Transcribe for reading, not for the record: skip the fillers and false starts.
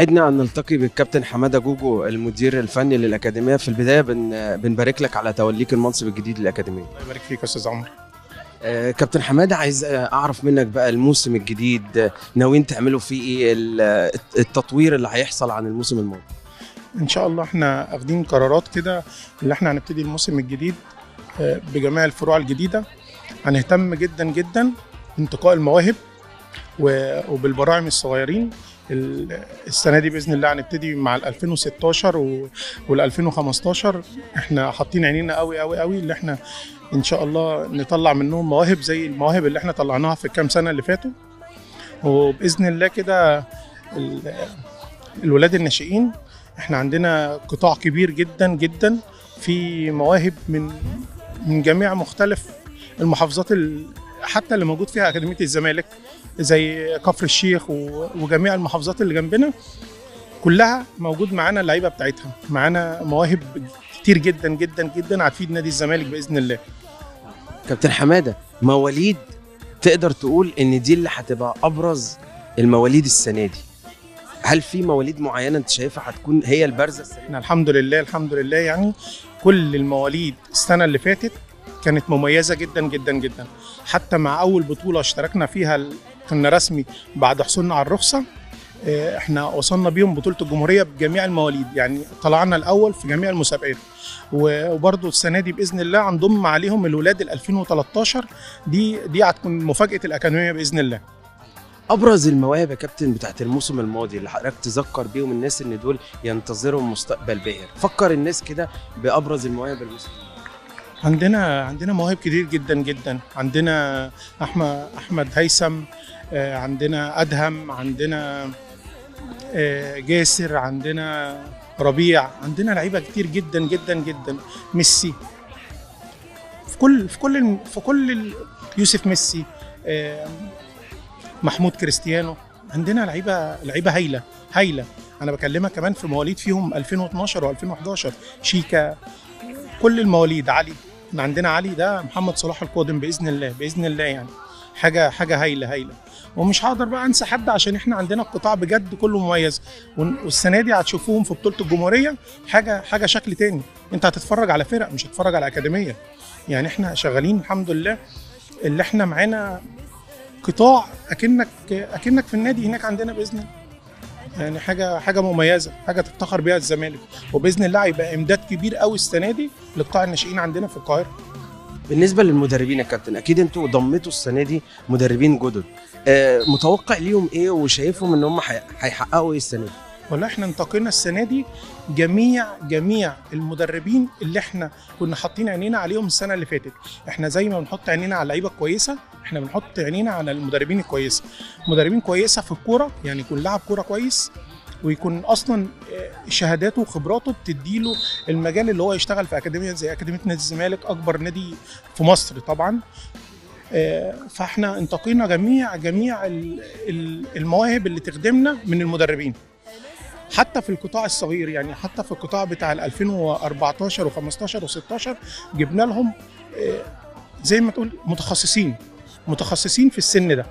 عدنا أن نلتقي بالكابتن حمادة جوجو المدير الفني للأكاديمية. في البداية بنبارك لك على توليك المنصب الجديد للأكاديمية. الله يبارك فيك يا استاذ عمرو. كابتن حمادة، عايز أعرف منك بقى الموسم الجديد ناويين تعملوا فيه إيه؟ التطوير اللي هيحصل عن الموسم الماضي. ان شاء الله احنا اخدين قرارات كده اللي احنا هنبتدي الموسم الجديد بجميع الفروع الجديدة. هنهتم جدا جدا بانتقاء المواهب وبالبراعم الصغيرين. السنه دي باذن الله هنبتدي مع ال 2016 وال 2015. احنا حاطين عينينا قوي قوي قوي اللي احنا ان شاء الله نطلع منهم مواهب زي المواهب اللي احنا طلعناها في الكام سنه اللي فاتوا. وباذن الله كده الولاد الناشئين احنا عندنا قطاع كبير جدا جدا في مواهب من جميع مختلف المحافظات، حتى اللي موجود فيها أكاديمية الزمالك زي كفر الشيخ وجميع المحافظات اللي جنبنا كلها موجود معانا اللعيبه بتاعتها. معانا مواهب كتير جدا جدا جدا هتفيد نادي الزمالك باذن الله. كابتن حمادة، مواليد تقدر تقول ان دي اللي هتبقى ابرز المواليد السنه دي، هل في مواليد معينه انت شايفها هتكون هي البارزه السنه دي؟ احنا الحمد لله الحمد لله يعني كل المواليد السنه اللي فاتت كانت مميزه جدا جدا جدا. حتى مع اول بطوله اشتركنا فيها كنا رسمي بعد حصولنا على الرخصه، احنا وصلنا بيهم بطوله الجمهوريه بجميع المواليد، يعني طلعنا الاول في جميع المسابقات. وبرضه السنه دي باذن الله هنضم عليهم الولاد ال 2013. دي هتكون مفاجاه الاكاديميه باذن الله. ابرز المواهب يا كابتن بتاعت الموسم الماضي اللي حضرتك تذكر بيهم الناس ان دول ينتظرهم مستقبل باهر، فكر الناس كده بابرز المواهب الموسم الماضي. عندنا مواهب كتير جدا جدا. عندنا احمد هيثم، عندنا ادهم، عندنا جاسر، عندنا ربيع، عندنا لعيبه كتير جدا جدا جدا. ميسي في كل يوسف ميسي، محمود كريستيانو. عندنا لعيبه هايله. انا بكلمك كمان في مواليد فيهم 2012 و2011 شيكا. كل المواليد. علي، عندنا علي ده محمد صلاح القادم باذن الله باذن الله، يعني حاجه هايله. ومش هقدر بقى انسى حد عشان احنا عندنا القطاع بجد كله مميز. والسنه دي هتشوفوهم في بطوله الجمهوريه حاجه شكل تاني. انت هتتفرج على فرق مش هتتفرج على اكاديميه. يعني احنا شغالين الحمد لله اللي احنا معانا قطاع اكنك في النادي هناك عندنا باذن الله. يعني حاجه مميزه، حاجه تفتخر بيها الزمالك. وباذن الله هيبقى امداد كبير قوي السنه دي لقطاع الناشئين عندنا في القاهره. بالنسبه للمدربين يا كابتن، اكيد انتوا ضميتوا السنه دي مدربين جدد، متوقع ليهم ايه وشايفهم ان هم هيحققوا ايه السنه دي؟ والله احنا انتقينا السنه دي جميع المدربين اللي احنا كنا حاطين عينينا عليهم السنه اللي فاتت. احنا زي ما بنحط عينينا على اللعيبه الكويسه، احنا بنحط عينينا على المدربين الكويسه. مدربين كويسه في الكوره، يعني يكون لاعب كوره كويس ويكون اصلا شهاداته وخبراته بتديله المجال اللي هو يشتغل في اكاديميه زي اكاديميه نادي الزمالك، اكبر نادي في مصر طبعا. فاحنا انتقينا جميع المواهب اللي تخدمنا من المدربين. حتى في القطاع الصغير، يعني حتى في القطاع بتاع 2014 و15 و16 جبنا لهم زي ما تقول متخصصين في السن ده.